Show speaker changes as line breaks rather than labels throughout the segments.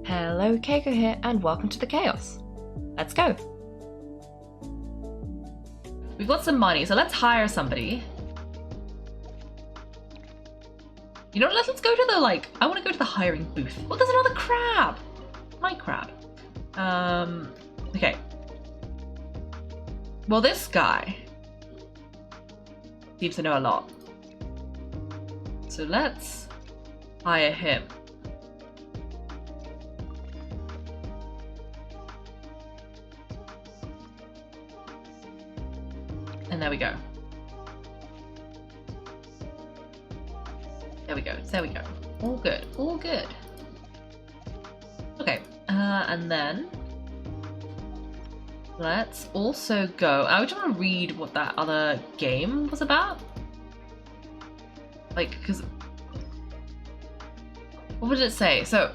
Hello, Kaiko here, and welcome to the chaos. Let's go. We've got some money, so let's hire somebody. You know what, let's go to the, I want to go to the hiring booth. Oh, there's another crab! My crab. Okay. Well, this guy seems to know a lot. So let's hire him. And there we go. There we go. There we go. All good. All good. Okay. And then let's also go. I just want to read what that other game was about. Because what would it say? So,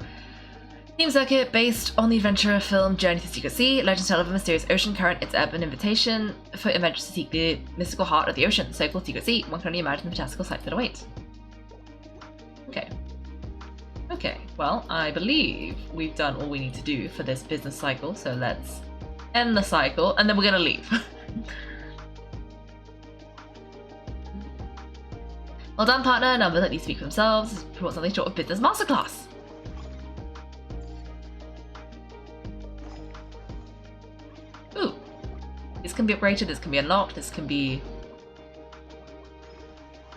theme circuit based on the adventure film Journey to the Secret Sea, legends tell of a mysterious ocean current, its ebb, an invitation for adventurers to seek the mystical heart of the ocean, so-called Secret Sea. One can only imagine the fantastical sights that await. Okay. Okay, well, I believe we've done all we need to do for this business cycle, so let's end the cycle, and then we're gonna leave. Well done, partner. Numbers that need to speak for themselves. Promote something short of business masterclass. Ooh. This can be upgraded, this can be unlocked, this can be...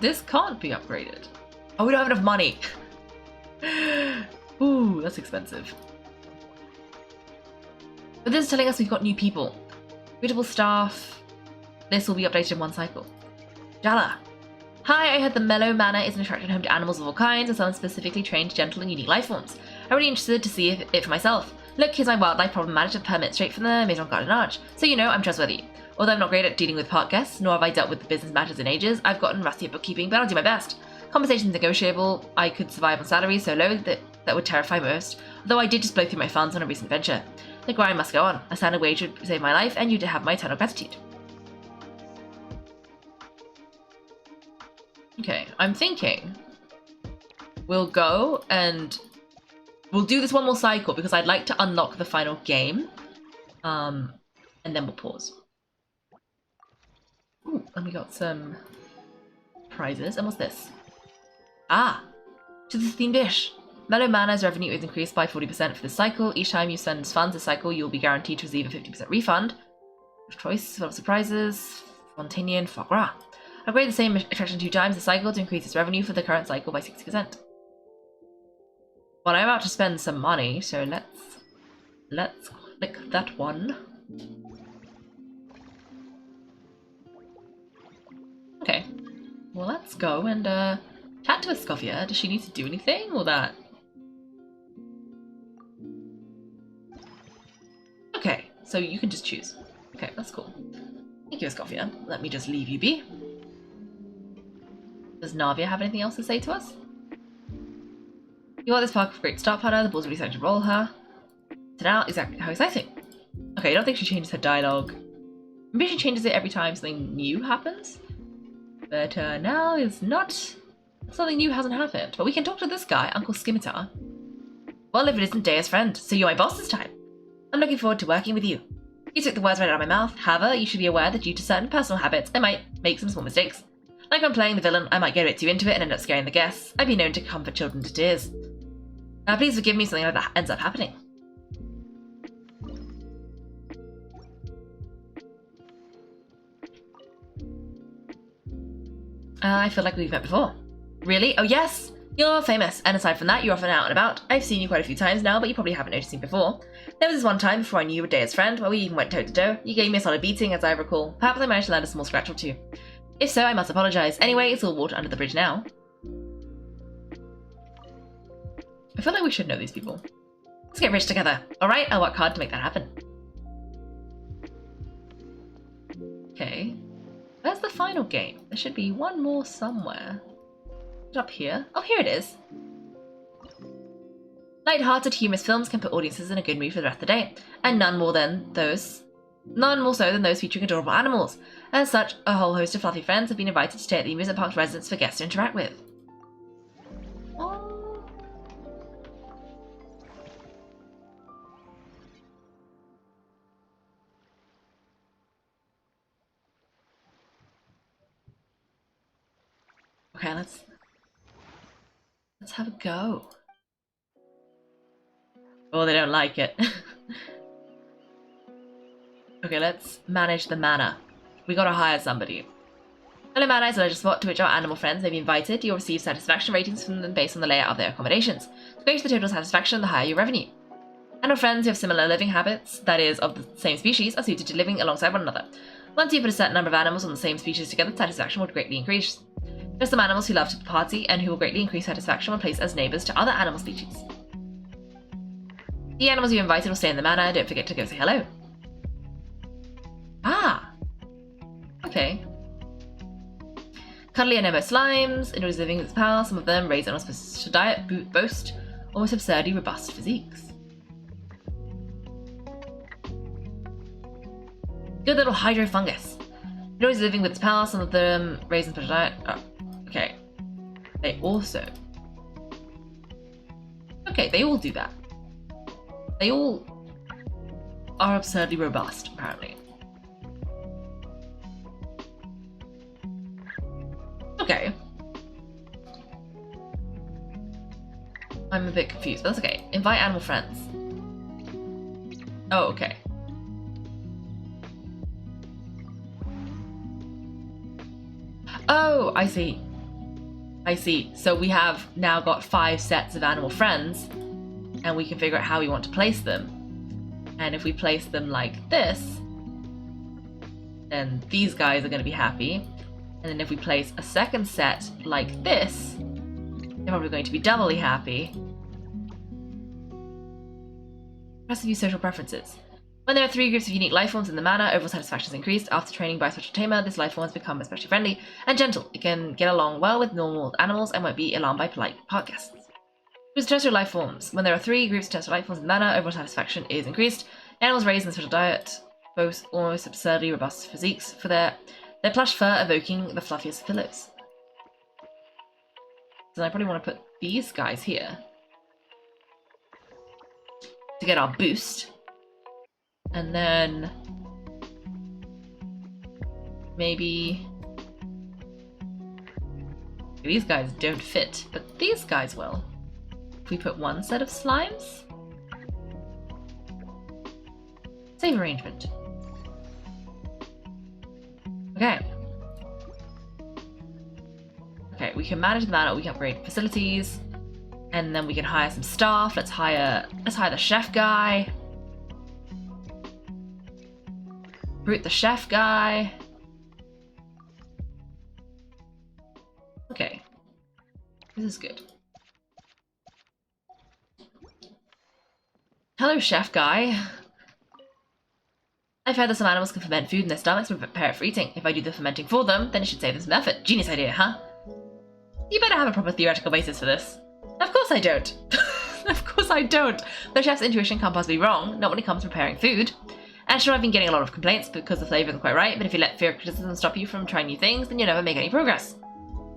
This can't be upgraded. Oh, we don't have enough money. Ooh, that's expensive. But this is telling us we've got new people. Suitable staff. This will be updated in one cycle. Jala. Hi, I heard the Mellow Manor is an attraction home to animals of all kinds, and some specifically trained, gentle, and unique life forms. I'm really interested to see it for myself. Look, here's my wildlife problem managed permit straight from the Maison Gardenage, so you know I'm trustworthy. Although I'm not great at dealing with park guests, nor have I dealt with the business matters in ages, I've gotten rusty at bookkeeping, but I'll do my best. Compensation's negotiable. I could survive on salaries so low that would terrify most, although I did just blow through my funds on a recent venture. The grind must go on. A standard wage would save my life, and you'd have my eternal gratitude. Okay, I'm thinking we'll go and we'll do this one more cycle because I'd like to unlock the final game, and then we'll pause. Ooh, and we got some prizes. And what's this? Ah, to the themed dish. Mellow Manor's revenue is increased by 40% for this cycle. Each time you spend funds this cycle, you'll be guaranteed to receive a 50% refund. Choice full of surprises. Fontanian foie gras. Upgrade the same attraction 2 times the cycle to increase its revenue for the current cycle by 60%. Well, I'm about to spend some money, so let's click that one. Okay. Well, let's go and chat to Escovia. Does she need to do anything or that? Okay, so you can just choose. Okay, that's cool. Thank you, Escovia. Let me just leave you be. Does Navia have anything else to say to us? You want this park for a great start, partner. The ball's really starting to roll her. So now, exactly how exciting. Okay, I don't think she changes her dialogue. Maybe she changes it every time something new happens. But now is not... Something new hasn't happened. But we can talk to this guy, Uncle Scimitar. Well, if it isn't Dea's friend, so you're my boss this time. I'm looking forward to working with you. You took the words right out of my mouth. However, you should be aware that due to certain personal habits, I might make some small mistakes. Like when playing the villain, I might get a bit too into it and end up scaring the guests. I've been known to comfort children to tears. Please forgive me if something like that ends up happening. I feel like we've met before. Really? Oh yes! You're famous, and aside from that, you're often out and about. I've seen you quite a few times now, but you probably haven't noticed me before. There was this one time before I knew you were Dea's friend, where we even went toe-to-toe. You gave me a solid beating, as I recall. Perhaps I managed to land a small scratch or two. If so, I must apologise. Anyway, it's all water under the bridge now. I feel like we should know these people. Let's get rich together. Alright, I'll work hard to make that happen. Okay. Where's the final game? There should be one more somewhere. Is it up here? Oh, here it is. Light-hearted, humorous films can put audiences in a good mood for the rest of the day, and none more so than those featuring adorable animals. As such, a whole host of fluffy friends have been invited to stay at the amusement park's residence for guests to interact with. Oh. Okay, let's have a go. Oh, they don't like it. Okay, let's manage the mana. We gotta hire somebody. Hello, mana is a leisure spot to which our animal friends may be invited. You'll receive satisfaction ratings from them based on the layout of their accommodations. The greater the total satisfaction, the higher your revenue. Animal friends who have similar living habits, that is, of the same species, are suited to living alongside one another. Once you put a certain number of animals on the same species together, satisfaction will greatly increase. There are some animals who love to party and who will greatly increase satisfaction when placed as neighbours to other animal species. The animals you invited will stay in the manor. Don't forget to go say hello. Ah! Okay. Cuddly and Nemo slimes, enjoys living with its pal. Some of them raise an auspicious diet, boast almost absurdly robust physiques. Good little hydrofungus. Enjoys living with its pal. Some of them raise an special diet. Oh, okay. They also. Okay, they all do that. They all are absurdly robust, apparently. Okay. I'm a bit confused, but that's okay. Invite animal friends. Oh, okay. Oh, I see. I see. So we have now got 5 sets of animal friends, and we can figure out how we want to place them. And if we place them like this, then these guys are going to be happy. And then if we place a second set like this, they're probably going to be doubly happy. Press view social preferences. When there are 3 groups of unique life forms in the manor, overall satisfaction is increased. After training by a special tamer, this life form has become especially friendly and gentle. It can get along well with normal animals and won't be alarmed by polite park guests. Groups of terrestrial life forms. When there are 3 groups of terrestrial life forms in the manor, overall satisfaction is increased. Animals raised in the special diet boast almost absurdly robust physiques for their plush fur evoking the fluffiest pillows. So I probably want to put these guys here to get our boost. And then maybe these guys don't fit, but these guys will. If we put one set of slimes, same arrangement. Okay. Okay, we can manage the manor, we can upgrade facilities, and then we can hire some staff. Let's hire the chef guy. Recruit the chef guy. Okay. This is good. Hello, chef guy. I've heard that some animals can ferment food in their stomachs and prepare it for eating. If I do the fermenting for them, then it should save them some effort. Genius idea, huh? You better have a proper theoretical basis for this. Of course I don't. Of course I don't. The chef's intuition can't possibly be wrong, not when it comes to preparing food. And sure, I've been getting a lot of complaints because the flavour isn't quite right, but if you let fear of criticism stop you from trying new things, then you'll never make any progress.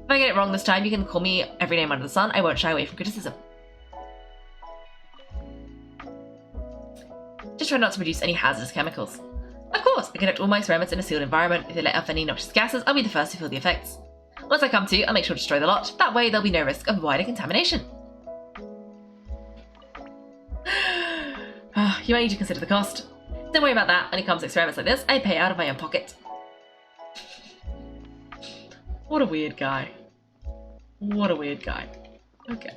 If I get it wrong this time, you can call me every name under the sun. I won't shy away from criticism. Just try not to produce any hazardous chemicals. Of course, I conduct all my experiments in a sealed environment. If they let off any noxious gases, I'll be the first to feel the effects. Once I come to, I'll make sure to destroy the lot. That way, there'll be no risk of wider contamination. You might need to consider the cost. Don't worry about that. When it comes to experiments like this, I pay out of my own pocket. What a weird guy. What a weird guy. Okay.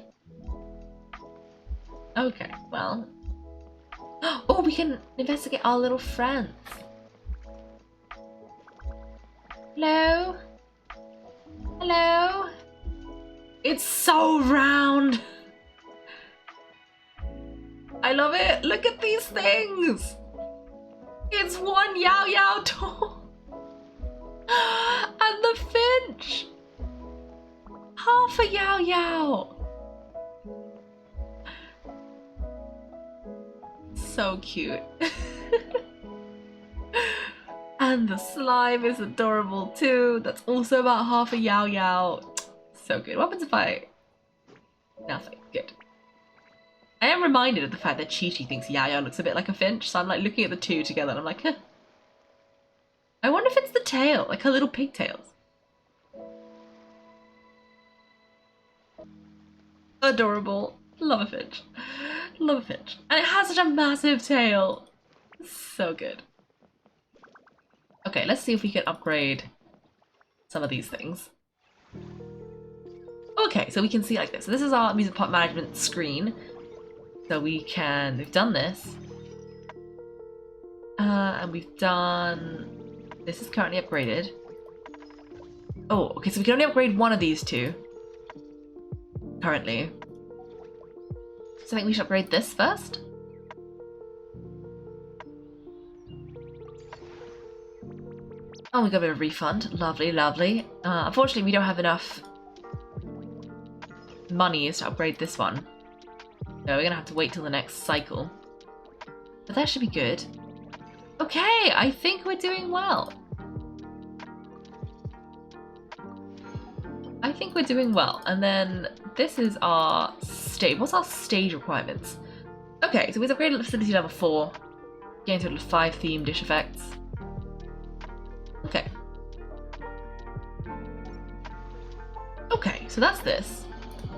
Okay, well. Oh, we can investigate our little friends. Hello? Hello? It's so round. I love it. Look at these things. It's one Yao Yao tall. And the finch. Half a Yao Yao. So cute. And the slime is adorable too. That's also about half a Yao Yao. So good. What happens if I... Nothing. Good. I am reminded of the fact that Chi Chi thinks Yao Yao looks a bit like a finch, so I'm like looking at the two together and I'm like, huh. I wonder if it's the tail, like her little pigtails. Adorable. Love a Finch. Love a Finch. And it has such a massive tail. So good. Okay, let's see if we can upgrade some of these things. Okay, so we can see like this. So this is our amusement park management screen. So we've done this. And we've done, this is currently upgraded. Oh, okay, so we can only upgrade one of these two. Currently. So I think we should upgrade this first. Oh, we got a bit of refund. Lovely, lovely. Unfortunately, we don't have enough monies to upgrade this one. So we're gonna have to wait till the next cycle. But that should be good. Okay, I think we're doing well. I think we're doing well. And then this is our stage. What's our stage requirements? Okay, so we've upgraded facility level 4. Gain total of 5 theme dish effects. Okay. Okay, so that's this.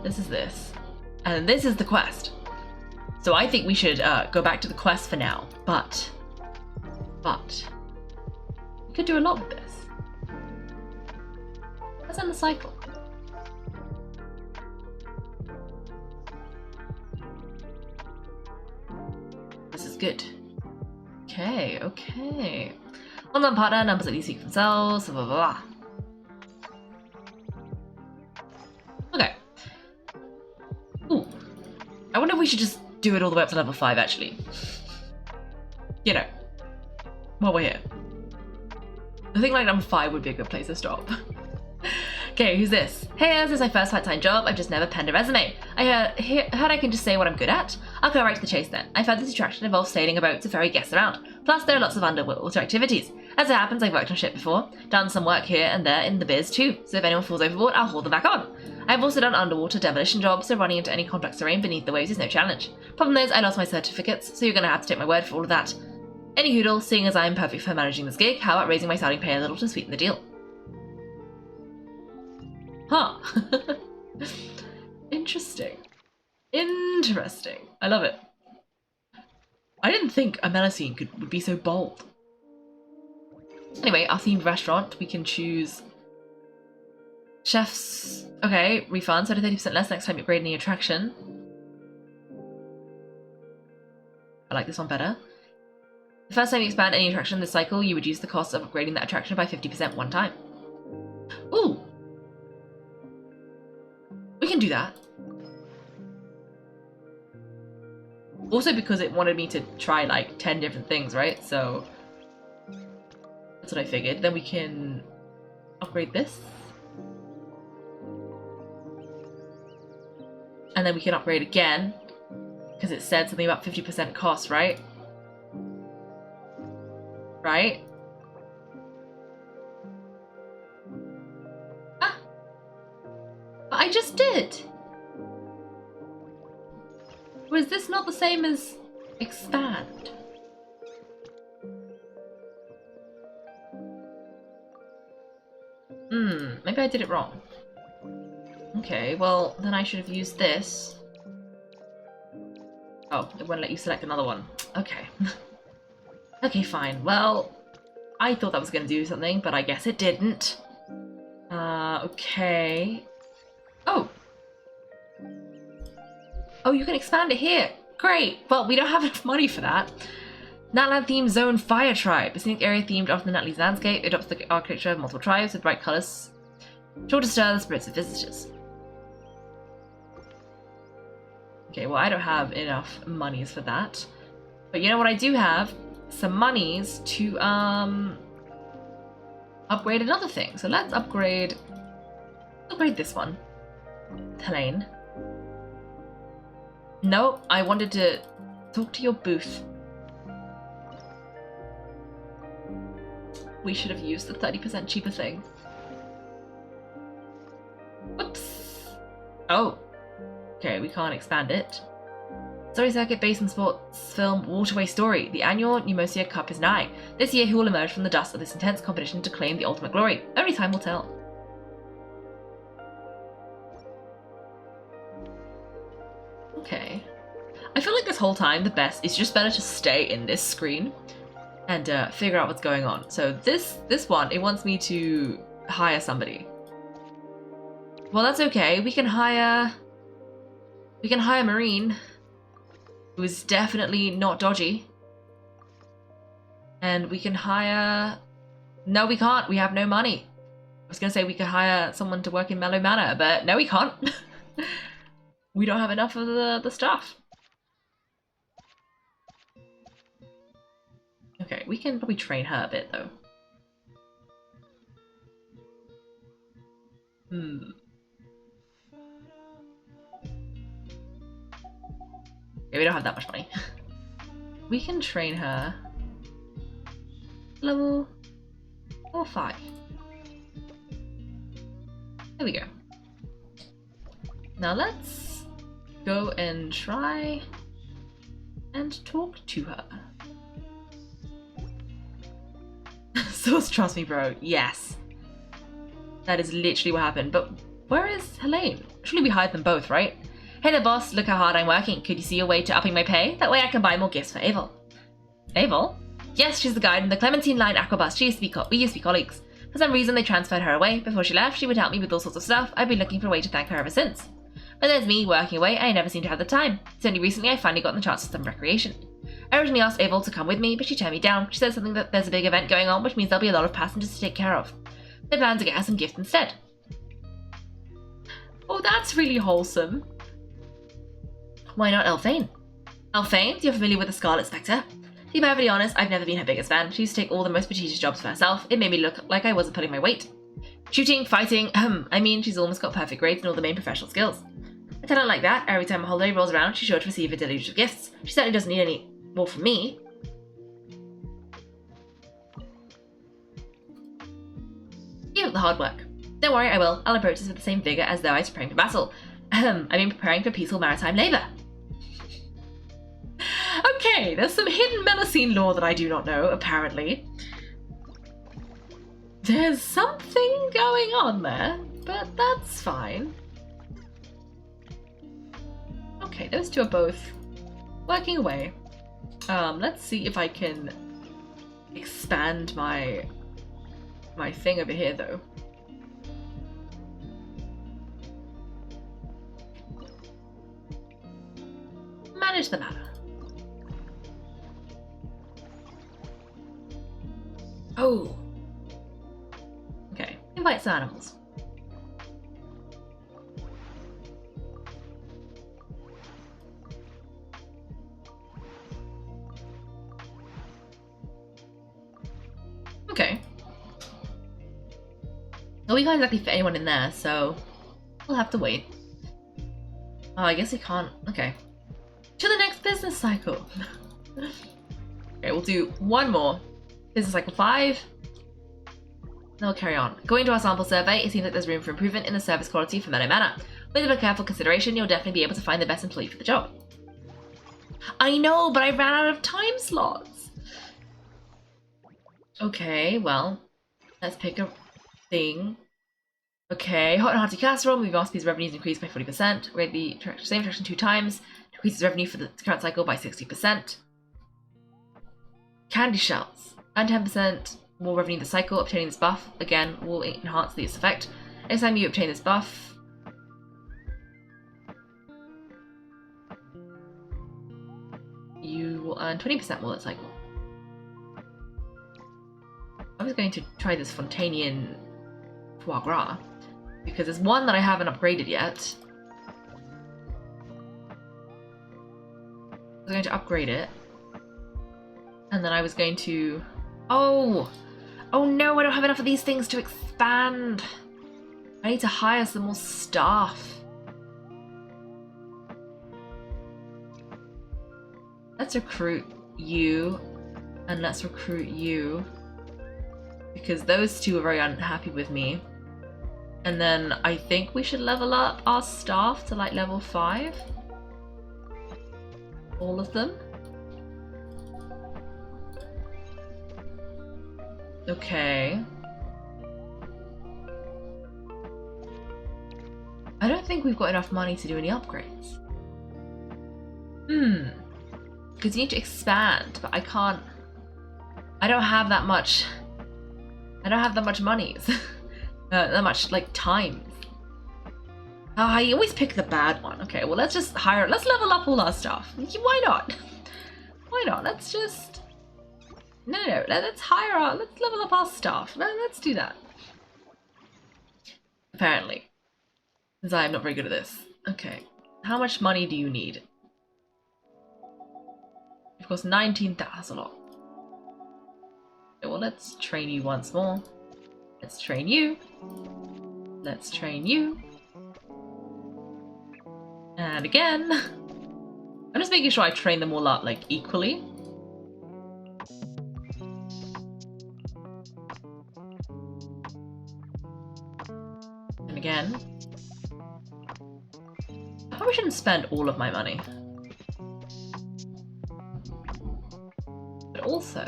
This is this. And this is the quest. So I think we should go back to the quest for now. But we could do a lot with this. Let's end the cycle. This is good. Okay, okay. Online partner, numbers that you seek themselves, blah, blah, blah. Okay. Ooh. I wonder if we should just do it all the way up to level 5, actually. You know. While we're here. I think like number 5 would be a good place to stop. Okay, who's this? Hey, this is my first part-time job. I've just never penned a resume. I heard I can just say what I'm good at. I'll go right to the chase then. I found this attraction involves sailing a boat to ferry guests around. Plus, there are lots of underwater activities. As it happens, I've worked on ship before, done some work here and there in the biz too, so if anyone falls overboard, I'll haul them back on. I've also done underwater demolition jobs, so running into any complex terrain beneath the waves is no challenge. Problem is, I lost my certificates, so you're gonna have to take my word for all of that. Any hoodle, seeing as I am perfect for managing this gig, how about raising my starting pay a little to sweeten the deal? Huh. Interesting. Interesting. I love it. I didn't think a Melusine would be so bold. Anyway, our themed restaurant, we can choose chefs. Okay, refund, so to 30% less next time you upgrade any attraction. I like this one better. The first time you expand any attraction this cycle, you reduce the cost of upgrading that attraction by 50% one time. Ooh! We can do that. Also because it wanted me to try like 10 different things, right? So that's what I figured. Then we can upgrade this. And then we can upgrade again. Because it said something about 50% cost, right? Right? Ah! But I just did! Was this not the same as expand? Maybe I did it wrong. Okay, well, then I should have used this. Oh, it won't let you select another one. Okay. Okay, fine. Well, I thought that was going to do something, but I guess it didn't. Okay. Oh! Oh, you can expand it here! Great! Well, we don't have enough money for that. Natland themed zone fire tribe. A scenic area themed after the Natalie's landscape. It adopts the architecture of multiple tribes with bright colours, sure to stir the spirits of visitors. Okay, well, I don't have enough monies for that. But you know what I do have? Some monies to upgrade another thing. So let's upgrade this one. Helene. No, I wanted to talk to your booth. We should have used the 30% cheaper thing. Whoops. Oh. Okay, we can't expand it. Story circuit based on sports film Waterway Story. The annual Pneumosia Cup is nigh. This year, who will emerge from the dust of this intense competition to claim the ultimate glory? Only time will tell. I feel like this whole time the best is just better to stay in this screen and figure out what's going on. So this one, it wants me to hire somebody. Well, that's okay. We can hire Marine, who is definitely not dodgy. And we can hire... No, we can't. We have no money. I was going to say we could hire someone to work in Mellow Manor, but no, we can't. We don't have enough of the staff. Okay, we can probably train her a bit, though. Okay, we don't have that much money. We can train her level 4 or 5. There we go. Now let's go and try and talk to her. Source, trust me, bro. Yes. That is literally what happened. But where is Helene? Surely we hired them both, right? Hey there, boss. Look how hard I'm working. Could you see a way to upping my pay? That way I can buy more gifts for Avel. Avel? Yes, she's the guide in the Clementine Line Aquabus. We used to be colleagues. For some reason, they transferred her away. Before she left, she would help me with all sorts of stuff. I've been looking for a way to thank her ever since. But there's me, working away. I never seem to have the time. It's only recently I finally got the chance for some recreation. I originally asked Avel to come with me, but she turned me down. She said something that there's a big event going on, which means there'll be a lot of passengers to take care of. They plan to get her some gifts instead. Oh, that's really wholesome. Why not Elphane? Elphane, you're familiar with the Scarlet Spectre? To be perfectly honest, I've never been her biggest fan. She used to take all the most prestigious jobs for herself. It made me look like I wasn't pulling my weight. Shooting, fighting, I mean, she's almost got perfect grades in all the main professional skills. A talent like that, every time a holiday rolls around, she's sure to receive a deluge of gifts. She certainly doesn't need any more from me. Keep up the hard work. Don't worry, I will. I'll approach this with the same vigour as though I was preparing for battle. I mean preparing for peaceful maritime labour. Okay, there's some hidden Melusine lore that I do not know, apparently. There's something going on there, but that's fine. Okay, those two are both working away. Let's see if I can expand my thing over here, though. Manage the matter. Oh. Okay, invite some animals. Okay. Well, we can't exactly fit anyone in there, so we'll have to wait. Oh, I guess we can't. Okay. To the next business cycle. Okay, we'll do one more. Business cycle 5. Then we'll carry on. Going to our sample survey, it seems like there's room for improvement in the service quality for Mellow Manor. With a bit of careful consideration, you'll definitely be able to find the best employee for the job. I know, but I ran out of time slots. Okay, well, let's pick a thing. Okay, Hot and Hearty Casserole, moving on speed's revenues increased by 40%. Rate the same attraction 2 times. Decreases revenue for the current cycle by 60%. Candy Shells. And 10% more revenue in the cycle. Obtaining this buff, again, will enhance this effect. Next time you obtain this buff, you will earn 20% more that cycle. I was going to try this Fontanian foie gras, because there's one that I haven't upgraded yet. I was going to upgrade it, and then I was going to... Oh no, I don't have enough of these things to expand. I need to hire some more staff. Let's recruit you, and let's recruit you, because those two are very unhappy with me. And then I think we should level up our staff to like level 5. All of them. Okay. I don't think we've got enough money to do any upgrades. because you need to expand, but I can't. I don't have that much. I don't have that much monies. That much, like, time. Ah, you always pick the bad one. Okay, well, let's just hire. Let's level up all our stuff. Why not? Why not? Let's just. No. Let's hire our. Let's level up our stuff. Let's do that. Apparently. Since I'm not very good at this. Okay. How much money do you need? Of course, 19,000. That's a lot. Okay, well, let's train you once more. Let's train you. Let's train you. And again. I'm just making sure I train them all up, like, equally. And again. I probably shouldn't spend all of my money. But also...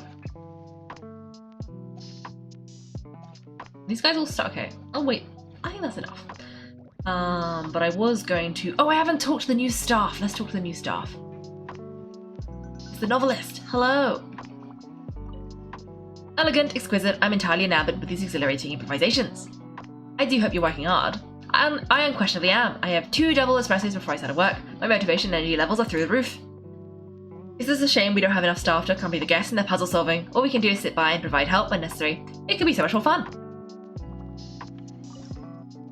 These guys all start... Okay. Oh, wait. I think that's enough. But I was going to... Oh, I haven't talked to the new staff. Let's talk to the new staff. It's the novelist. Hello. Elegant, exquisite. I'm entirely enamored with these exhilarating improvisations. I do hope you're working hard. I unquestionably am. I have 2 double espressos before I start work. My motivation and energy levels are through the roof. It's just a shame we don't have enough staff to accompany the guests in their puzzle solving. All we can do is sit by and provide help when necessary. It could be so much more fun.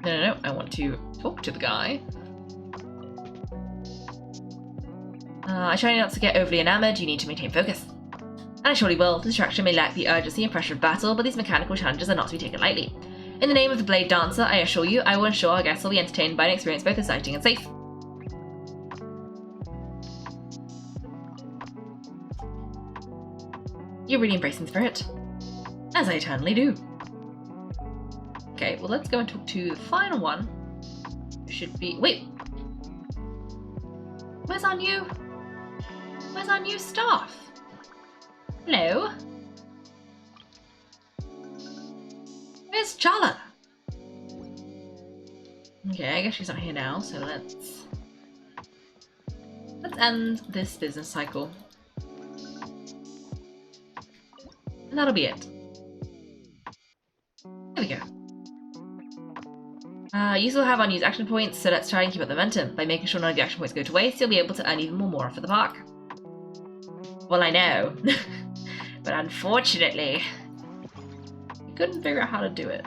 No. I want to talk to the guy. I try not to get overly enamored. You need to maintain focus. And I surely will. The distraction may lack the urgency and pressure of battle, but these mechanical challenges are not to be taken lightly. In the name of the Blade Dancer, I assure you, I will ensure our guests will be entertained by an experience both exciting and safe. You're really embracing spirit. As I eternally do. Okay, well, let's go and talk to the final one. It should be... Wait! Where's our new staff? Hello? Where's Jala? Okay, I guess she's not here now, so let's end this business cycle. And that'll be it. There we go. You still have unused action points, so let's try and keep up the momentum. By making sure none of the action points go to waste, you'll be able to earn even more for the park. Well, I know. But unfortunately, I couldn't figure out how to do it.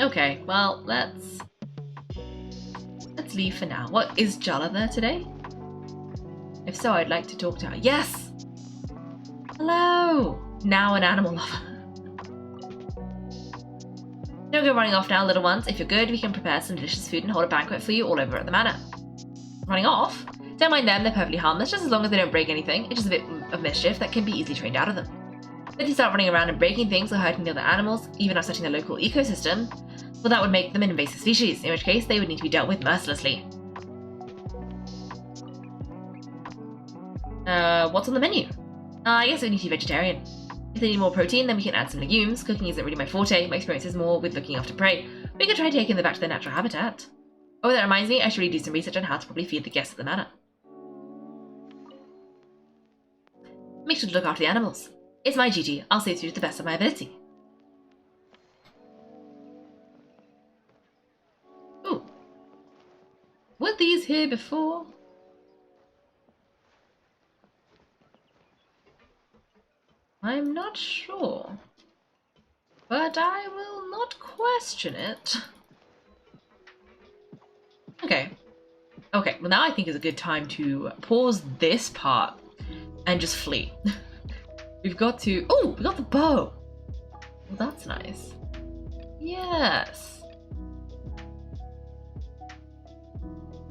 Okay, well, let's leave for now. What, is Jala there today? If so, I'd like to talk to her. Yes! Hello! Now an animal lover. Don't go running off now, little ones. If you're good, we can prepare some delicious food and hold a banquet for you all over at the manor. Running off? Don't mind them, they're perfectly harmless, just as long as they don't break anything. It's just a bit of mischief that can be easily trained out of them. If they start running around and breaking things or hurting the other animals, even upsetting the local ecosystem, well, that would make them an invasive species, in which case they would need to be dealt with mercilessly. What's on the menu? I guess it would need to be vegetarian. If they need more protein, then we can add some legumes. Cooking isn't really my forte, my experience is more with looking after prey. We could try taking them back to their natural habitat. Oh, that reminds me, I should really do some research on how to properly feed the guests at the manor. Make sure to look after the animals. It's my duty, I'll see through to the best of my ability. Ooh. Were these here before? I'm not sure, but I will not question it. Okay, well now I think is a good time to pause this part and just flee. We got the bow. Well, that's nice. Yes.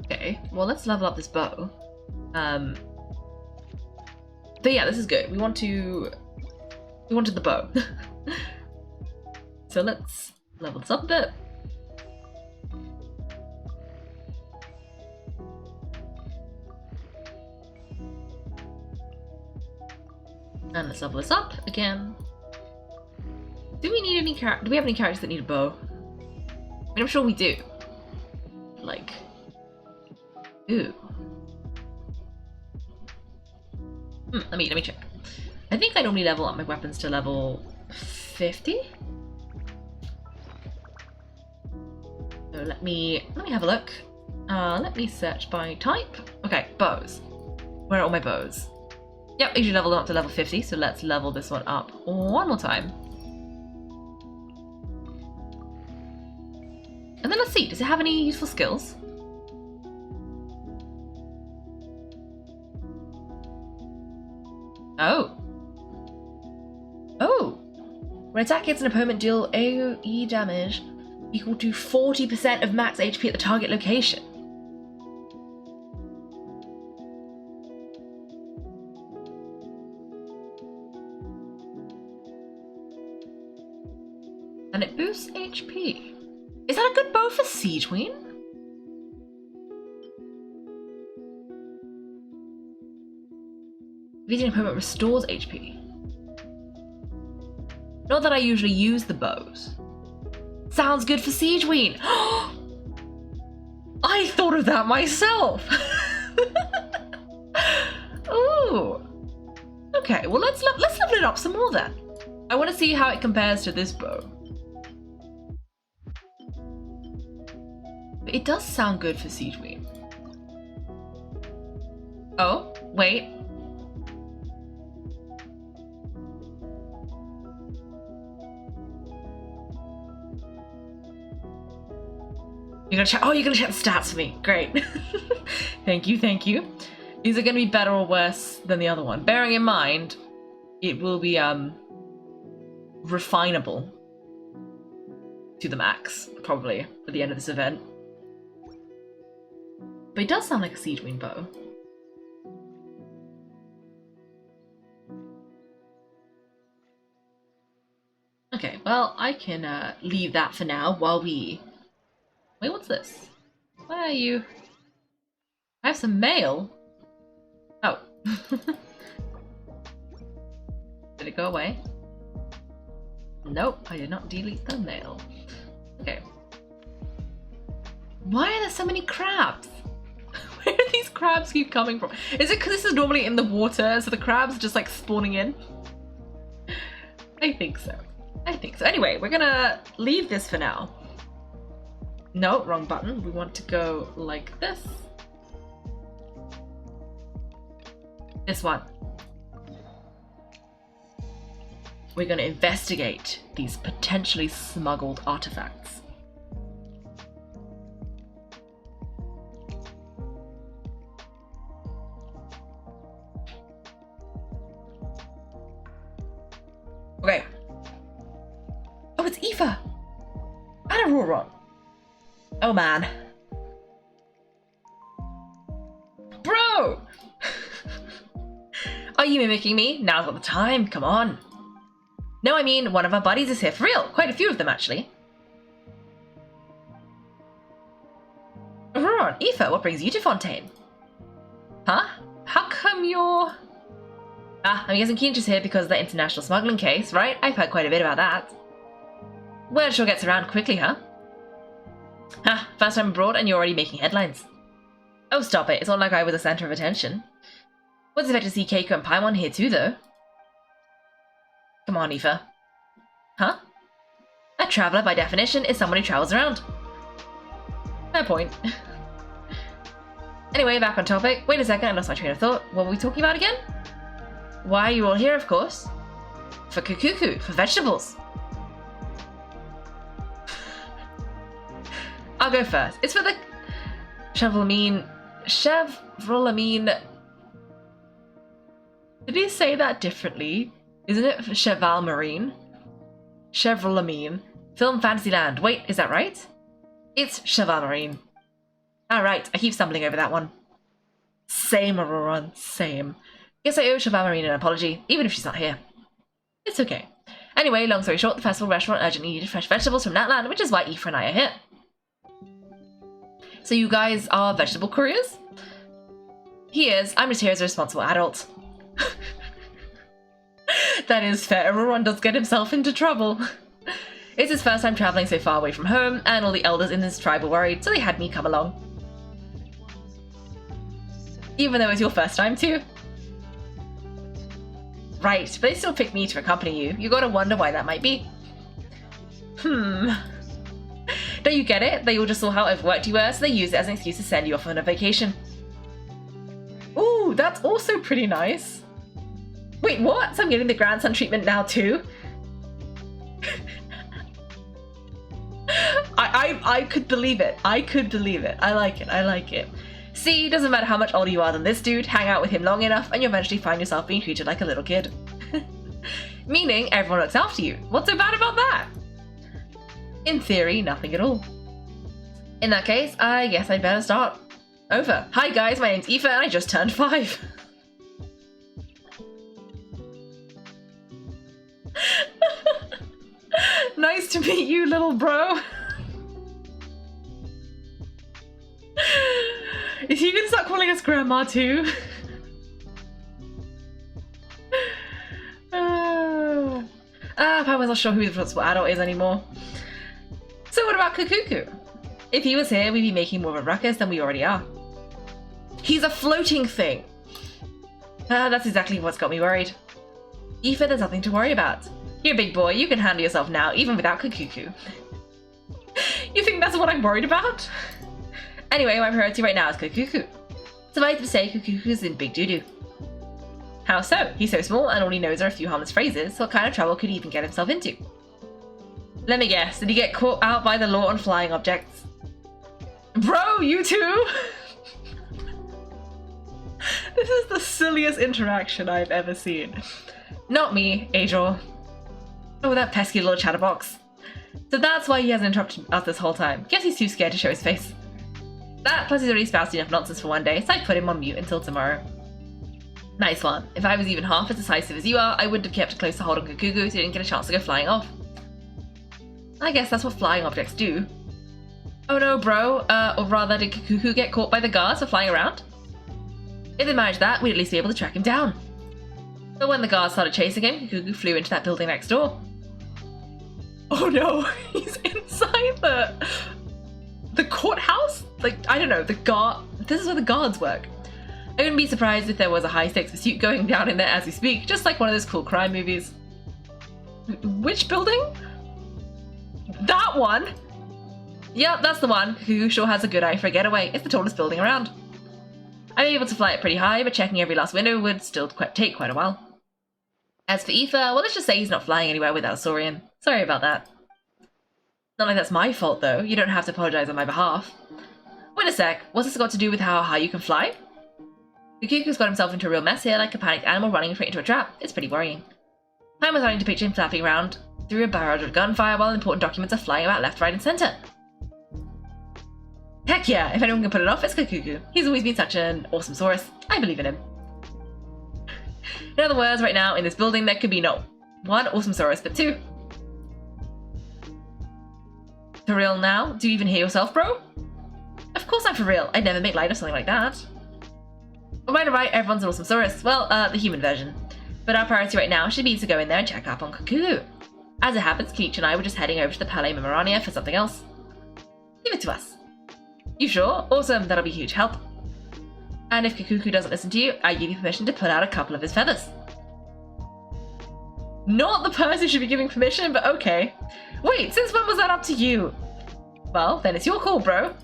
Okay, well let's level up this bow. But yeah, this is good. We wanted the bow. So let's level this up a bit. And let's level this up again. Do we have any characters that need a bow? I mean, I'm sure we do. Like, ooh. Let me check. I think I normally level up my weapons to level 50. So let me have a look. Let me search by type. Okay, bows. Where are all my bows? Yep, I usually level them up to level 50, so let's level this one up one more time. And then let's see, does it have any useful skills? Oh. Oh! When attack hits an opponent, deal AoE damage equal to 40% of max HP at the target location. And it boosts HP. Is that a good bow for Siege Queen? Defeating an opponent restores HP. Not that I usually use the bows. Sounds good for Siege Queen. I thought of that myself. Ooh. Okay, well let's level it up some more then. I want to see how it compares to this bow. But it does sound good for Siege Queen. Oh, wait. You're gonna check. Oh, you're gonna check the stats for me. Great. Thank you, thank you. Is it gonna be better or worse than the other one? Bearing in mind, it will be refinable to the max, probably, at the end of this event. But it does sound like a Siege Queen bow. Okay, well, I can leave that for now while we... Wait, what's this? Why are you... I have some mail. Oh. Did it go away? Nope, I did not delete the mail. Okay. Why are there so many crabs? Where do these crabs keep coming from? Is it because this is normally in the water, so the crabs are just like spawning in? I think so. I think so. Anyway, we're gonna leave this for now. No, wrong button. We want to go like this. This one. We're going to investigate these potentially smuggled artifacts. Okay. Oh, it's Ifa! And Ororon. Oh man. Bro! Are you mimicking me? Now's not the time, come on. No, I mean, one of our buddies is here for real. Quite a few of them, actually. Ororon, Ifa, what brings you to Fontaine? Huh? How come you're... Ah, I'm guessing Kinich is here because of the international smuggling case, right? I've heard quite a bit about that. Word sure gets around quickly, huh? Ha, first time abroad and you're already making headlines. Oh, stop it. It's not like I was the center of attention. What's it like to see Kaiko and Paimon here too, though? Come on, Ifa. Huh? A traveler, by definition, is someone who travels around. Fair point. Anyway, back on topic. Wait a second, I lost my train of thought. What were we talking about again? Why are you all here, of course? For Cacucu, for vegetables. I'll go first. It's for the Chevrolamine. Did he say that differently? Isn't it for Cheval Marine? Chevrolamine. Film Fantasyland. Wait, is that right? It's Cheval Marine. Alright, I keep stumbling over that one. Same, Ororon, same. Guess I owe Cheval Marine an apology, even if she's not here. It's okay. Anyway, long story short, the festival restaurant urgently needed fresh vegetables from that land, which is why Aoife and I are here. So you guys are vegetable couriers? He is. I'm just here as a responsible adult. That is fair. Ororon does get himself into trouble. It's his first time traveling so far away from home, and all the elders in his tribe were worried, so they had me come along. Even though it's your first time too. Right, but they still picked me to accompany you. You gotta wonder why that might be. Don't you get it? They all just saw how overworked you were, so they used it as an excuse to send you off on a vacation. Ooh, that's also pretty nice. Wait, what? So I'm getting the grandson treatment now too? I could believe it. I could believe it. I like it. I like it. See, doesn't matter how much older you are than this dude, hang out with him long enough and you'll eventually find yourself being treated like a little kid. Meaning everyone looks after you. What's so bad about that? In theory, nothing at all. In that case, I guess I'd better start over. Hi guys, my name's Ifa and I just turned 5. Nice to meet you, little bro. Is he gonna start calling us grandma too? I wasn't sure who the responsible adult is anymore. So what about Cacucu? If he was here, we'd be making more of a ruckus than we already are. He's a floating thing. That's exactly what's got me worried. Ifa, there's nothing to worry about. You're a big boy, you can handle yourself now, even without Cacucu. You think that's what I'm worried about? Anyway, my priority right now is Cacucu. Suffice to say, Cacucu's in big doo-doo. How so? He's so small and all he knows are a few harmless phrases, so what kind of trouble could he even get himself into? Let me guess, did he get caught out by the law on flying objects? Bro, you too? This is the silliest interaction I've ever seen. Not me, Ajor. Oh, that pesky little chatterbox. So that's why he hasn't interrupted us this whole time. Guess he's too scared to show his face. That, plus he's already spouted enough nonsense for one day, so I put him on mute until tomorrow. Nice one. If I was even half as decisive as you are, I wouldn't have kept a closer hold on Cacucu so he didn't get a chance to go flying off. I guess that's what flying objects do. Oh no, bro. Or rather, did Cacucu get caught by the guards for flying around? If they managed that, we'd at least be able to track him down. But when the guards started chasing him, Cacucu flew into that building next door. Oh no, he's inside the courthouse? Like, I don't know, this is where the guards work. I wouldn't be surprised if there was a high-stakes pursuit going down in there as we speak, just like one of those cool crime movies. Which building? That one? Yep, that's the one. Who sure has a good eye for a getaway. It's the tallest building around. I'm able to fly it pretty high, but checking every last window would still take quite a while. As for Ifa, well, let's just say he's not flying anywhere without a saurian. Sorry about that. Not like that's my fault, though. You don't have to apologize on my behalf. Wait a sec. What's this got to do with how high you can fly? Cacucu's got himself into a real mess here, like a panicked animal running straight into a trap. It's pretty worrying. I'm starting to picture him flapping around through a barrage of gunfire while important documents are flying about left, right, and center. Heck yeah, if anyone can put it off, it's Cacucu. He's always been such an awesome saurus. I believe in him. In other words, right now, in this building, there could be not one awesome saurus, but 2. For real now? Do you even hear yourself, bro? Of course I'm for real. I'd never make light of something like that. Right, everyone's an awesome saurus. Well, the human version. But our priority right now should be to go in there and check up on Cacucu. As it happens, Kinich and I were just heading over to the Palais Mermonia for something else. Give it to us. You sure? Awesome, that'll be a huge help. And if Cacucu doesn't listen to you, I give you permission to pull out a couple of his feathers. Not the person should be giving permission, but okay. Wait, since when was that up to you? Well, then it's your call, bro.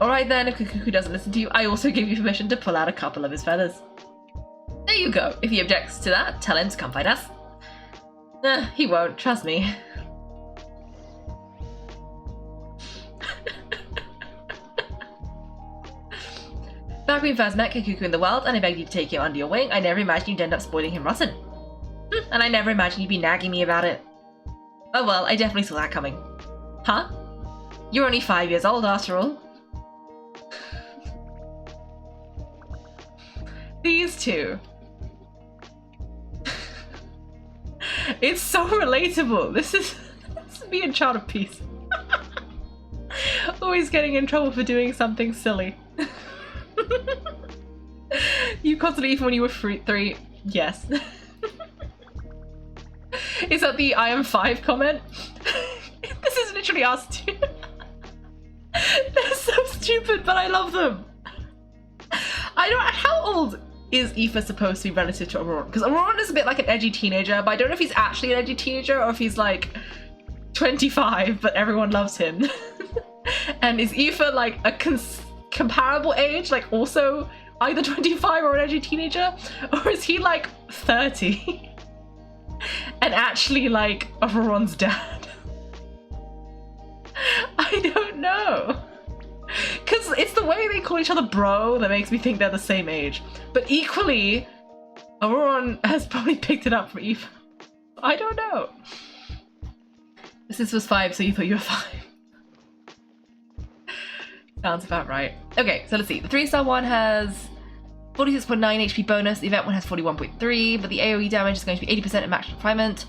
Alright then, if Cacucu doesn't listen to you, I also give you permission to pull out a couple of his feathers. There you go. If he objects to that, tell him to come fight us. He won't, trust me. Back when we first met Cacucu in the world and I begged you to take him under your wing, I never imagined you'd end up spoiling him rotten. And I never imagined you'd be nagging me about it. Oh well, I definitely saw that coming. Huh? You're only 5 years old after all. These two. It's so relatable. This is me and Child of Peace. Always getting in trouble for doing something silly. You constantly, even when you were 3, yes. Is that the I am 5 comment? This is literally us too. They're so stupid, but I love them. I don't. How old? is Ifa supposed to be relative to Ororon? Because Ororon is a bit like an edgy teenager, but I don't know if he's actually an edgy teenager or if he's like 25, but everyone loves him. And is Ifa like a comparable age, like also either 25 or an edgy teenager? Or is he like 30 and actually like Ororon's dad? I don't know. Because it's the way they call each other bro that makes me think they're the same age. But equally, Ororon has probably picked it up from Ifa. I don't know. This was 5, so you thought you were 5. Sounds about right. Okay, so let's see. The 3-star one has 46.9 HP bonus. The event one has 41.3, but the AoE damage is going to be 80% at max refinement.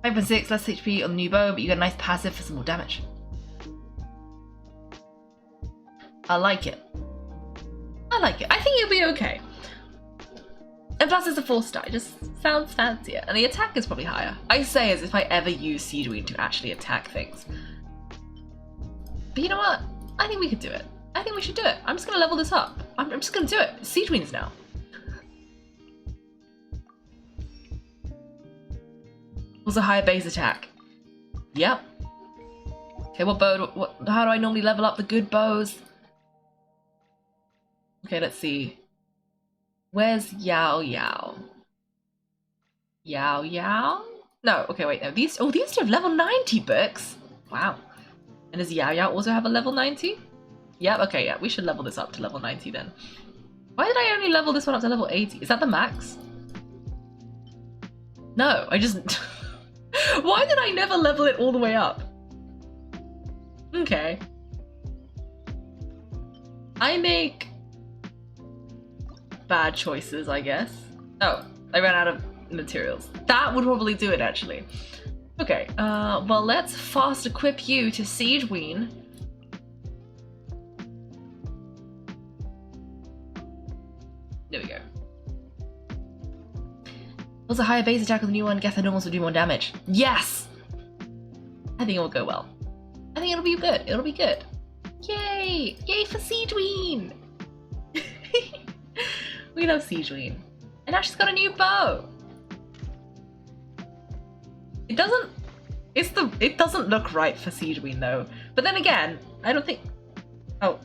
5.6 less HP on the new bow, but you get a nice passive for some more damage. I like it. I like it. I think it'll be okay. And plus it's a 4-star. It just sounds fancier. And the attack is probably higher. I say as if I ever use Siegeween to actually attack things. But you know what? I think we could do it. I think we should do it. I'm just going to level this up. I'm just going to do it. Siegeween's now. Was a higher base attack. Yep. Okay, what bow? How do I normally level up the good bows? Okay, let's see. Where's Yao Yao? Yao Yao? No, okay, wait, no. These two have level 90 books. Wow. And does Yao Yao also have a level 90? Yep, okay, yeah, we should level this up to level 90 then. Why did I only level this one up to level 80? Is that the max? No, I just... Why did I never level it all the way up? Okay. I make bad choices, I guess. Oh, I ran out of materials. That would probably do it, actually. Okay, well, let's fast equip you to Siegeween. There we go. Was a higher base attack with the new one? Guess the normals will do more damage. Yes! I think it will go well. I think it'll be good. It'll be good. Yay! Yay for Siegeween! We love Siegeween. And now she's got a new bow. It doesn't look right for Siegeween though. But then again, I don't think... Oh.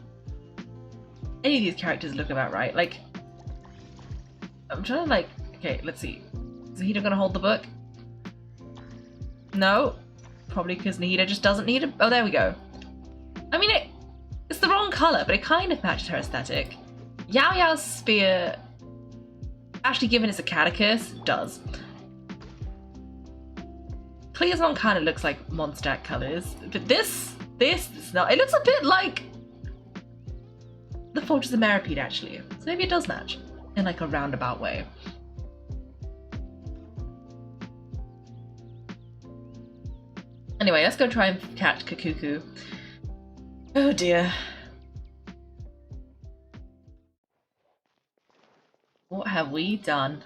Any of these characters look about right. Like... I'm trying to like... Okay, let's see. Is Nahida gonna hold the book? No. Probably because Nahida just doesn't need it. Oh, there we go. I mean, it's the wrong colour, but it kind of matches her aesthetic. Yao Yao's spear, actually given it's a catechus, does. Clear's one kind of looks like Mondstadt colours, but this is not. It looks a bit like the Fortress of Meripede, actually. So maybe it does match in like a roundabout way. Anyway, let's go try and catch Cacucu. Oh dear. What have we done?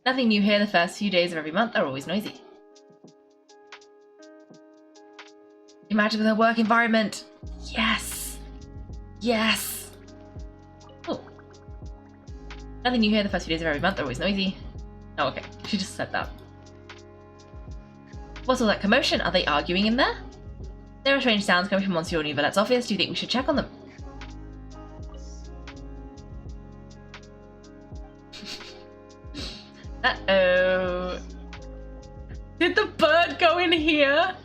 Nothing new here. The first few days of every month are always noisy. Imagine with her work environment. Yes. Yes. Oh. Nothing new here. The first few days of every month are always noisy. Oh, okay. She just said that. What's all that commotion? Are they arguing in there? There are strange sounds coming from Monsieur Nivelette's office. Do you think we should check on them? Uh-oh. Did the bird go in here?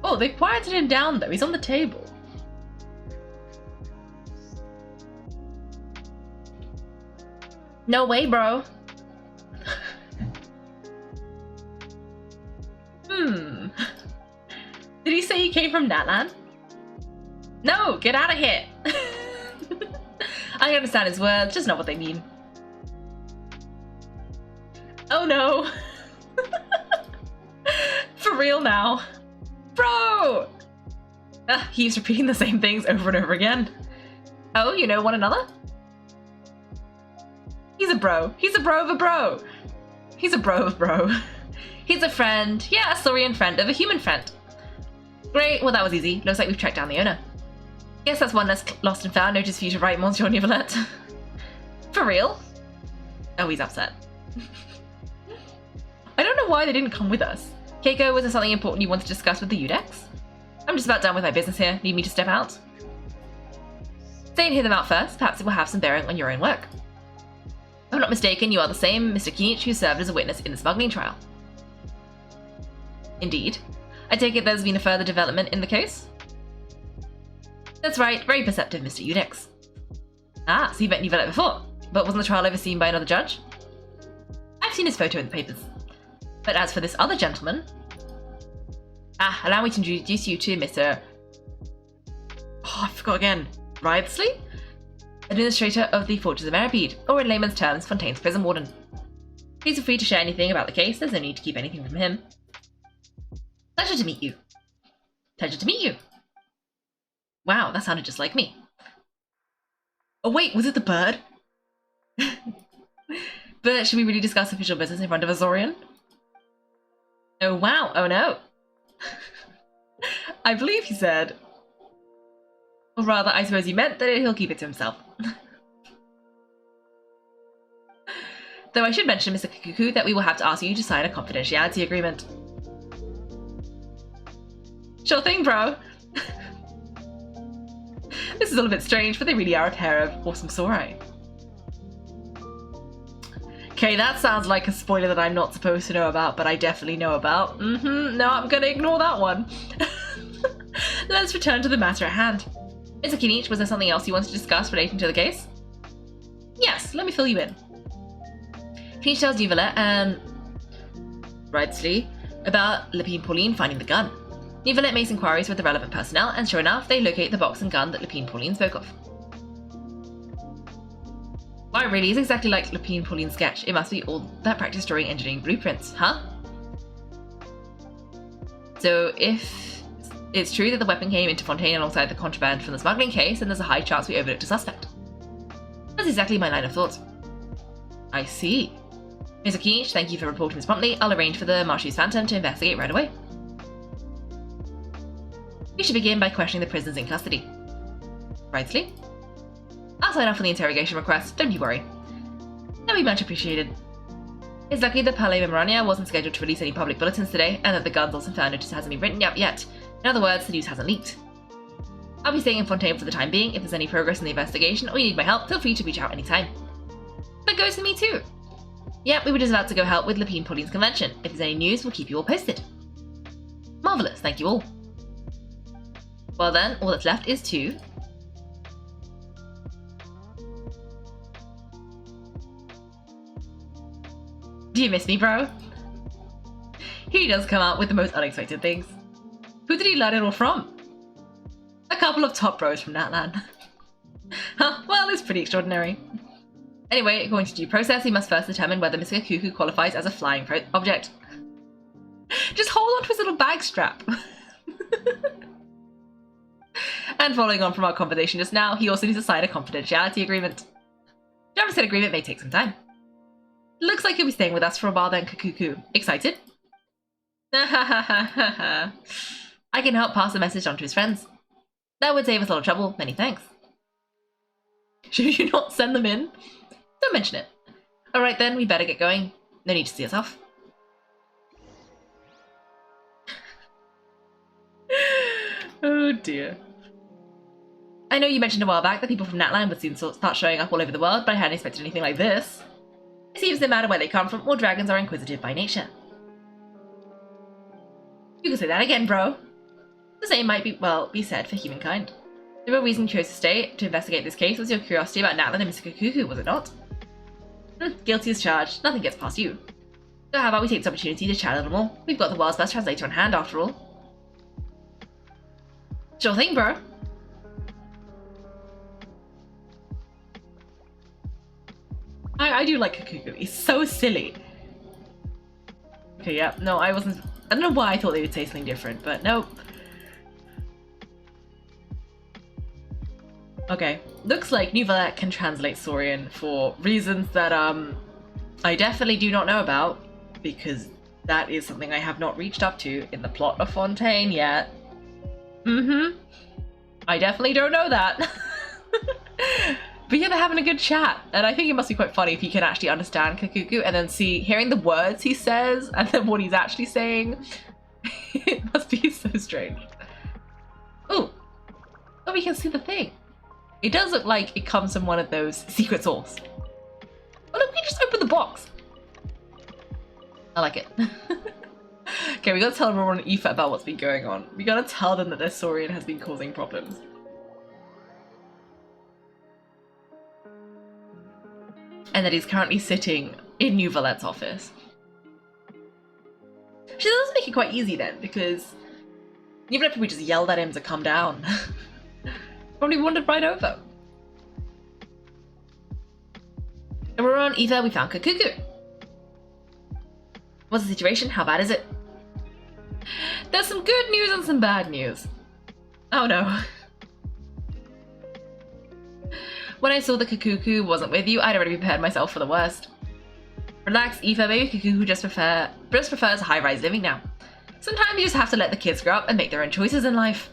Oh, they quieted him down though. He's on the table. No way, bro. Did he say he came from Natlan? No, get out of here. I understand his words, just not what they mean. Oh no. For real now. Bro! He's repeating the same things over and over again. Oh, you know one another? He's a bro. He's a bro of a bro. He's a bro of a bro. He's a friend. Yeah, a Saurian friend of a human friend. Great, well that was easy. Looks like we've tracked down the owner. Guess that's one less lost and found. Notice for you to write, Monsieur Nivelette. For real? Oh, he's upset. I don't know why they didn't come with us. Kaiko, was there something important you want to discuss with the Udex? I'm just about done with my business here. Need me to step out? Stay and hear them out first. Perhaps it will have some bearing on your own work. If I'm not mistaken, you are the same Mr. Kinich who served as a witness in the smuggling trial. Indeed. I take it there's been a further development in the case? That's right. Very perceptive, Mr. Udex. Ah, so you met Nivelette before. But wasn't the trial overseen by another judge? I've seen his photo in the papers. But as for this other gentleman... allow me to introduce you to Mr... Oh, I forgot again. Wriothesley? Administrator of the Fortress of Meripede, or in layman's terms, Fontaine's prison warden. Please feel free to share anything about the case. There's no need to keep anything from him. Pleasure to meet you. Pleasure to meet you. Wow, that sounded just like me. Oh wait, was it the bird? But should we really discuss official business in front of Azorian? Oh wow, oh no. I believe he said. Or rather, I suppose he meant that he'll keep it to himself. Though I should mention, Mr. Cacucu, that we will have to ask you to sign a confidentiality agreement. Sure thing, bro. This is all a bit strange, but they really are a pair of awesome samurai. Okay, that sounds like a spoiler that I'm not supposed to know about, but I definitely know about. No, I'm gonna ignore that one. Let's return to the matter at hand. Mr. Kinich, was there something else you wanted to discuss relating to the case? Yes, let me fill you in. Kinich tells Nivelette and Wriothesley about Lepine Pauline finding the gun. Nivelette makes inquiries with the relevant personnel, and sure enough, they locate the box and gun that Lepine Pauline spoke of. Why, it really is exactly like Lepine Pauline's sketch. It must be all that practice during engineering blueprints, huh? So if it's true that the weapon came into Fontaine alongside the contraband from the smuggling case, then there's a high chance we overlooked a suspect. That's exactly my line of thought. I see. Mr. Kinich, thank you for reporting this promptly. I'll arrange for the Marchese Phantom to investigate right away. We should begin by questioning the prisoners in custody. Wriothesley? I'll sign off on the interrogation request, don't you worry. That'd be much appreciated. It's lucky the Palais Mermonia wasn't scheduled to release any public bulletins today, and that the gun's also found notice hasn't been written up yet. In other words, the news hasn't leaked. I'll be staying in Fontaine for the time being. If there's any progress in the investigation or you need my help, feel free to reach out anytime. That goes for me too. Yeah, we were just about to go help with Lepine Pauline's convention. If there's any news, we'll keep you all posted. Marvellous, thank you all. Well then, all that's left is to... Do you miss me, bro? He does come out with the most unexpected things. Who did he learn it all from? A couple of top bros from Natlan. Huh, well, it's pretty extraordinary. Anyway, according to due process, he must first determine whether Mr. Cacucu qualifies as a flying object. Just hold on to his little bag strap. And following on from our conversation just now, he also needs to sign a confidentiality agreement. Drafting said agreement may take some time. Looks like he'll be staying with us for a while then, Cacucu. Excited? I can help pass the message on to his friends. That would save us a lot of trouble. Many thanks. Should you not send them in? Don't mention it. Alright then, we better get going. No need to see us off. Oh dear. I know you mentioned a while back that people from Natlan would soon start showing up all over the world, but I hadn't expected anything like this. It seems no matter where they come from, all dragons are inquisitive by nature. You can say that again, bro. The same might be said for humankind. The real reason you chose to stay to investigate this case was your curiosity about Natlan and Mr. Cacucu, was it not? Guilty as charged. Nothing gets past you. So how about we take this opportunity to chat a little more? We've got the world's best translator on hand, after all. Sure thing, bro. I do like Cacucu. He's so silly. Okay, yeah. No, I don't know why I thought they would say something different, but nope. Okay. Looks like Nivelette can translate Saurian for reasons that, I definitely do not know about, because that is something I have not reached up to in the plot of Fontaine yet. I definitely don't know that. But yeah, they're having a good chat, and I think it must be quite funny if you can actually understand Cacucu and then hearing the words he says and then what he's actually saying. It must be so strange. Oh, we can see the thing. It does look like it comes from one of those secret source. Oh look, we just opened the box. I like it. Okay, we gotta tell Ororon and Ifa about what's been going on. We gotta tell them that their Saurian has been causing problems. And that he's currently sitting in New Valette's office. She does make it quite easy then, because even if we just yelled at him to come down, probably wandered right over. Ororon, Ifa, we found Cacucu. What's the situation? How bad is it? There's some good news and some bad news. Oh no. When I saw that Cacucu wasn't with you, I'd already prepared myself for the worst. Relax, Ifa, maybe Cacucu just prefers high-rise living now. Sometimes you just have to let the kids grow up and make their own choices in life.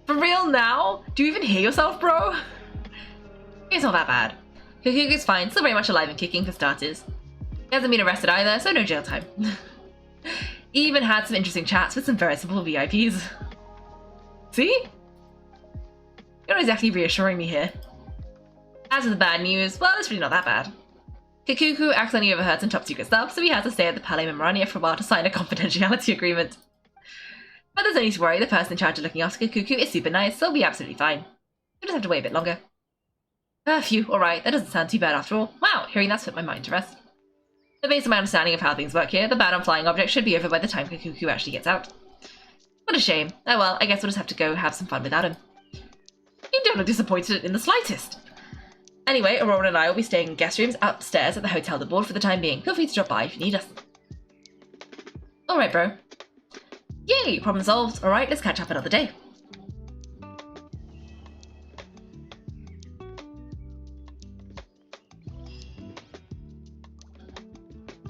For real now? Do you even hear yourself, bro? It's not that bad. Cacucu's fine, still very much alive and kicking for starters. He hasn't been arrested either, so no jail time. He even had some interesting chats with some very simple VIPs. See? You're not exactly reassuring me here. As for the bad news, well, it's really not that bad. Cacucu accidentally overheard some top secret stuff, so he had to stay at the Palais Mermonia for a while to sign a confidentiality agreement. But there's no need to worry, the person in charge of looking after Cacucu is super nice, so he'll be absolutely fine. You'll just have to wait a bit longer. Phew, alright, that doesn't sound too bad after all. Wow, hearing that's put my mind to rest. So based on my understanding of how things work here, the ban on flying objects should be over by the time Cacucu actually gets out. What a shame. Oh well, I guess we'll just have to go have some fun without him. You don't look disappointed in the slightest. Anyway, Ororon and I will be staying in guest rooms upstairs at the Hotel de Board for the time being. Feel free to drop by if you need us. Alright, bro. Yay, problem solved. Alright, let's catch up another day.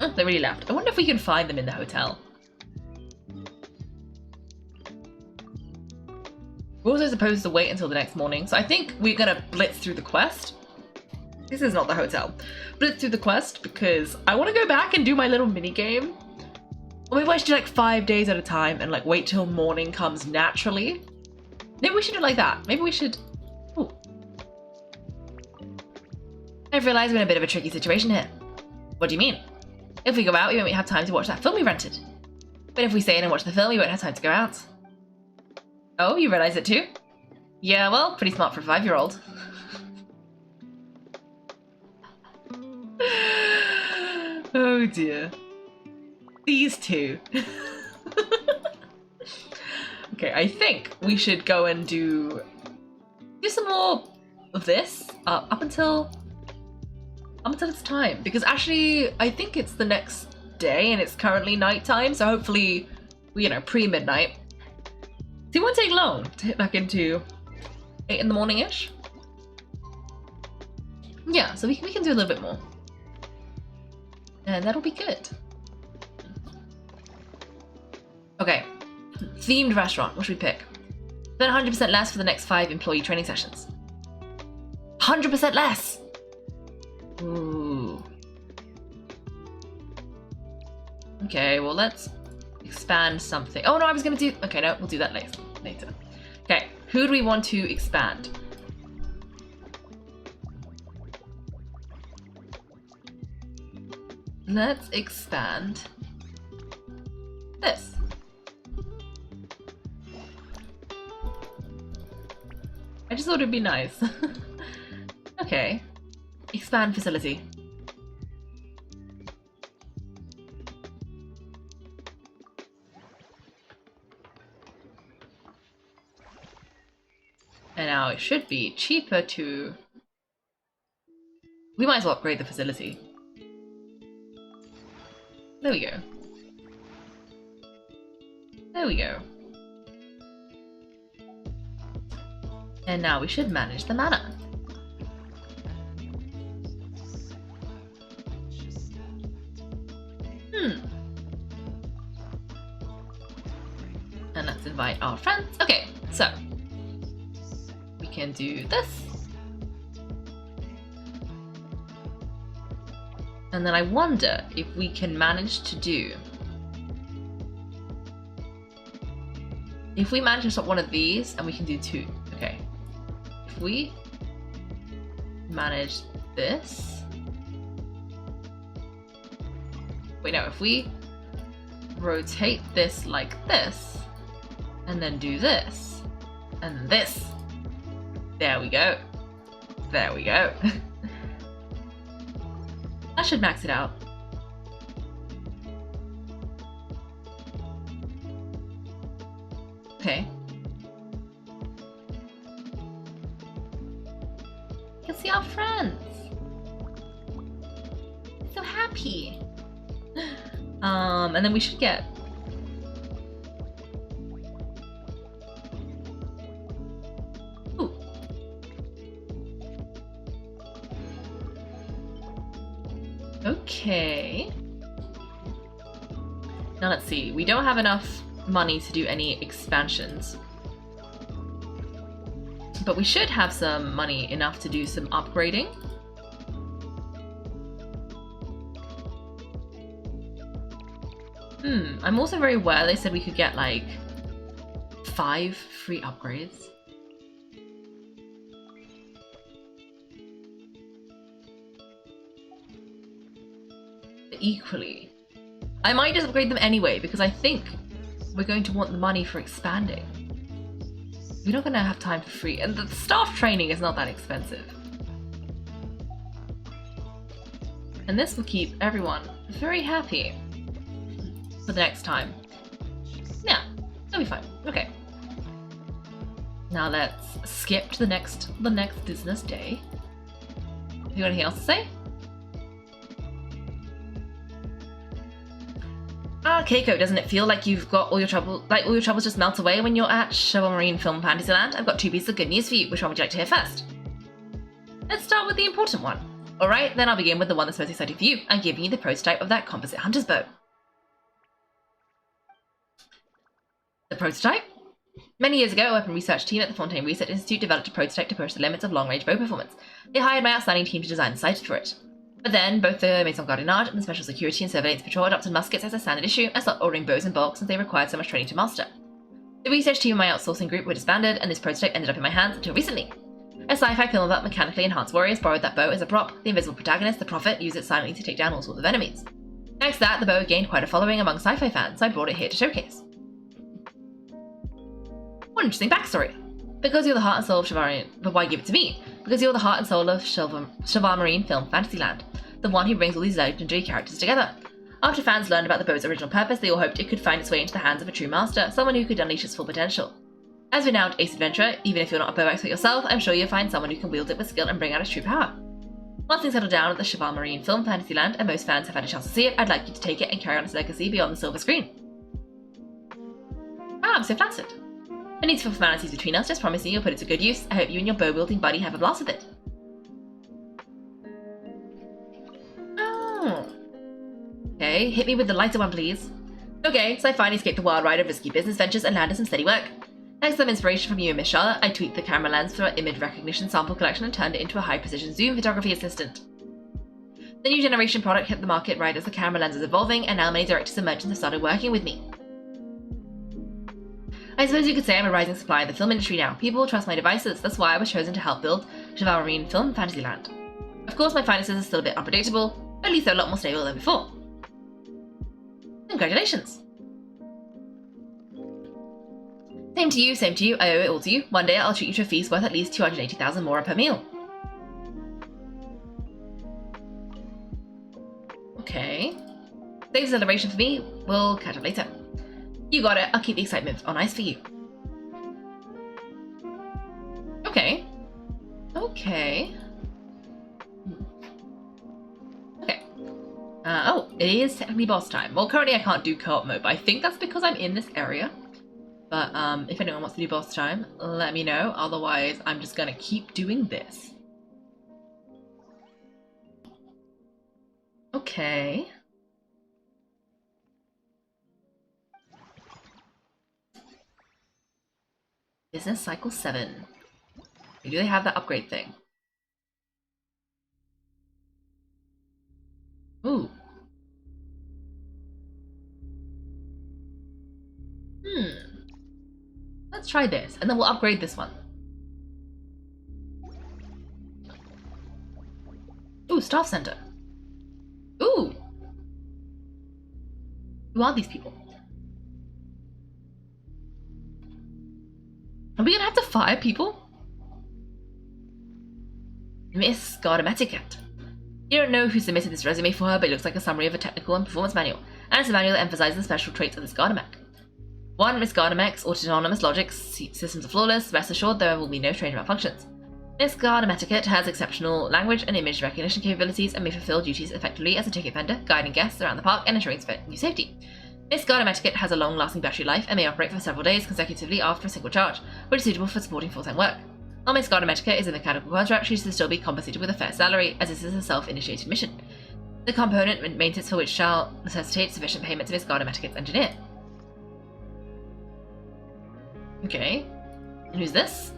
Oh, they really left. I wonder if we can find them in the hotel. We're also supposed to wait until the next morning, so I think we're gonna blitz through the quest. This is not the hotel. Blitz through the quest because I want to go back and do my little mini game. Or maybe I should do like 5 days at a time and like wait till morning comes naturally. Maybe we should do it like that. Maybe we should... Ooh. I've realized we're in a bit of a tricky situation here. What do you mean? If we go out, we won't have time to watch that film we rented. But if we stay in and watch the film, we won't have time to go out. Oh, you realize it too? Yeah, well, pretty smart for a 5-year-old. Oh dear. These two. Okay, I think we should go and do some more of this up until it's time. Because actually, I think it's the next day and it's currently nighttime, so hopefully, you know, pre-midnight. So it won't take long to hit back into 8 in the morning-ish. Yeah, so we can do a little bit more. And that'll be good. Okay. Themed restaurant. What should we pick? Then 100% less for the next 5 employee training sessions. 100% less! Ooh. Okay, well let's expand something. Oh no, I was gonna do... Okay, no, we'll do that later. Okay, who do we want to expand? Let's expand this. I just thought it'd be nice. Okay. Expand facility. And now it should be cheaper to... We might as well upgrade the facility. There we go. There we go. And now we should manage the mana. And let's invite our friends. Okay, so we can do this. And then I wonder if we can manage to do... If we manage to stop one of these, and we can do two. Okay. If we manage this... Wait, no, if we rotate this like this, and then do this, and this. There we go. There we go. That should max it out. Okay. You can see our friends. So happy. And then we should get... Ooh. Okay. Now let's see. We don't have enough money to do any expansions. But we should have some money enough to do some upgrading. I'm also very aware they said we could get like 5 free upgrades. But equally, I might just upgrade them anyway because I think we're going to want the money for expanding. We're not going to have time for free, and the staff training is not that expensive. And this will keep everyone very happy for the next time. Yeah, that'll be fine. Okay. Now let's skip to the next business day. You got anything else to say? Ah, Kaiko, doesn't it feel like you've got all your trouble, like all your troubles just melt away when you're at Marine Film Fantasyland? I've got 2 pieces of good news for you. Which one would you like to hear first? Let's start with the important one. Alright, then I'll begin with the one that's most exciting for you. I'm giving you the prototype of that composite hunter's bow. The prototype? Many years ago, a weapon research team at the Fontaine Research Institute developed a prototype to push the limits of long-range bow performance. They hired my outstanding team to design the sight for it. But then, both the Maison Gardiennage and the Special Security and Surveillance Patrol adopted muskets as a standard issue and stopped ordering bows in bulk since they required so much training to master. The research team and my outsourcing group were disbanded, and this prototype ended up in my hands until recently. A sci-fi film about mechanically enhanced warriors borrowed that bow as a prop. The invisible protagonist, the Prophet, used it silently to take down all sorts of enemies. Thanks to that, the bow gained quite a following among sci-fi fans, so I brought it here to showcase. What an interesting backstory. Because you're the heart and soul of Chevalier... But why give it to me? Because you're the heart and soul of Chevalier Marine Film Fantasyland, the one who brings all these legendary characters together. After fans learned about the bow's original purpose, they all hoped it could find its way into the hands of a true master, someone who could unleash its full potential. As a renowned ace adventurer, even if you're not a bow expert yourself, I'm sure you'll find someone who can wield it with skill and bring out its true power. Once things settle down at the Chevalier Marine Film Fantasyland, and most fans have had a chance to see it, I'd like you to take it and carry on its legacy beyond the silver screen. Ah, I'm so flattered. No need for formalities between us, just promising you'll put it to good use. I hope you and your bow-wielding buddy have a blast with it. Oh. Okay, hit me with the lighter one, please. Okay, so I finally escaped the wild ride of risky business ventures and landed some steady work. Thanks to some inspiration from you and Miss Charlotte, I tweaked the camera lens for our image recognition sample collection and turned it into a high-precision zoom photography assistant. The new generation product hit the market right as the camera lens is evolving, and now many directors and merchants have started working with me. I suppose you could say I'm a rising supply in the film industry now. People will trust my devices, that's why I was chosen to help build Chevalier Marine Film Fantasyland. Of course, my finances are still a bit unpredictable, but at least they're a lot more stable than before. Congratulations! Same to you, I owe it all to you. One day I'll treat you to a feast worth at least 280,000 more per meal. Okay. Save the celebration for me, we'll catch up later. You got it, I'll keep the excitement on ice for you. Okay. Okay. Okay. Oh, it is technically boss time. Well, currently I can't do co-op mode, but I think that's because I'm in this area. But if anyone wants to do boss time, let me know. Otherwise, I'm just gonna keep doing this. Okay. Business cycle 7. Do they have that upgrade thing? Ooh. Let's try this, and then we'll upgrade this one. Ooh, staff center. Ooh. Who are these people? Are we gonna have to fire people? Miss Etiquette. You don't know who submitted this resume for her, but it looks like a summary of a technical and performance manual, and it's a manual that emphasizes the special traits of this Gardamech. 1. Miss Gardamech's autonomous logic systems are flawless. Rest assured there will be no strange malfunctions. Miss Etiquette has exceptional language and image recognition capabilities and may fulfill duties effectively as a ticket vendor, guiding guests around the park and ensuring venue safety. Miss Etiquette has a long-lasting battery life and may operate for several days consecutively after a single charge, which is suitable for supporting full-time work. While Miss Etiquette is a mechanical contract, she should still be compensated with a fair salary, as this is a self-initiated mission. The component maintenance for which shall necessitate sufficient payment to Miss Etiquette's engineer. Okay. And who's this?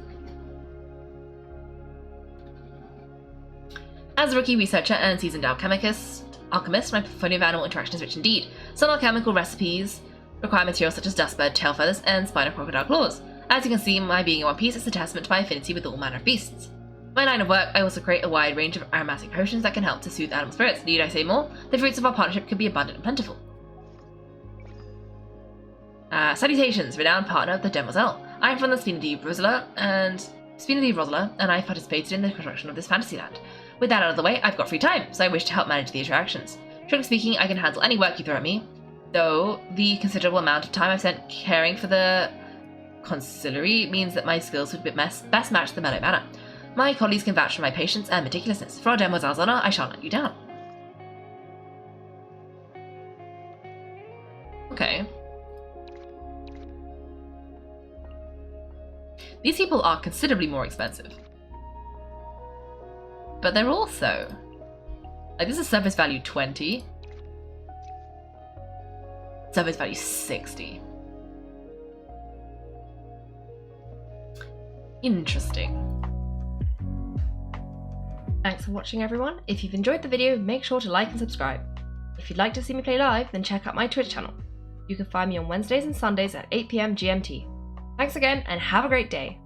As a rookie researcher and seasoned alchemist, my portfolio of animal interaction is rich indeed. Some alchemical recipes require materials such as dustbird, tail feathers, and spider crocodile claws. As you can see, my being in one piece is a testament to my affinity with all manner of beasts. My line of work, I also create a wide range of aromatic potions that can help to soothe animal spirits. Need I say more? The fruits of our partnership could be abundant and plentiful. Salutations, renowned partner of the Demoiselle. I am from the Spina di Rosala, and I participated in the construction of this fantasy land. With that out of the way, I've got free time, so I wish to help manage the interactions. Strictly speaking, I can handle any work you throw at me, though the considerable amount of time I've spent caring for the conciliary means that my skills would best match the mellow manner. My colleagues can vouch for my patience and meticulousness. For our Demoiselle's honor, I shan't let you down. Okay. These people are considerably more expensive. But they're also... like, this is service value 20. Service value 60. Interesting. Thanks for watching, everyone. If you've enjoyed the video, make sure to like and subscribe. If you'd like to see me play live, then check out my Twitch channel. You can find me on Wednesdays and Sundays at 8 PM GMT. Thanks again, and have a great day.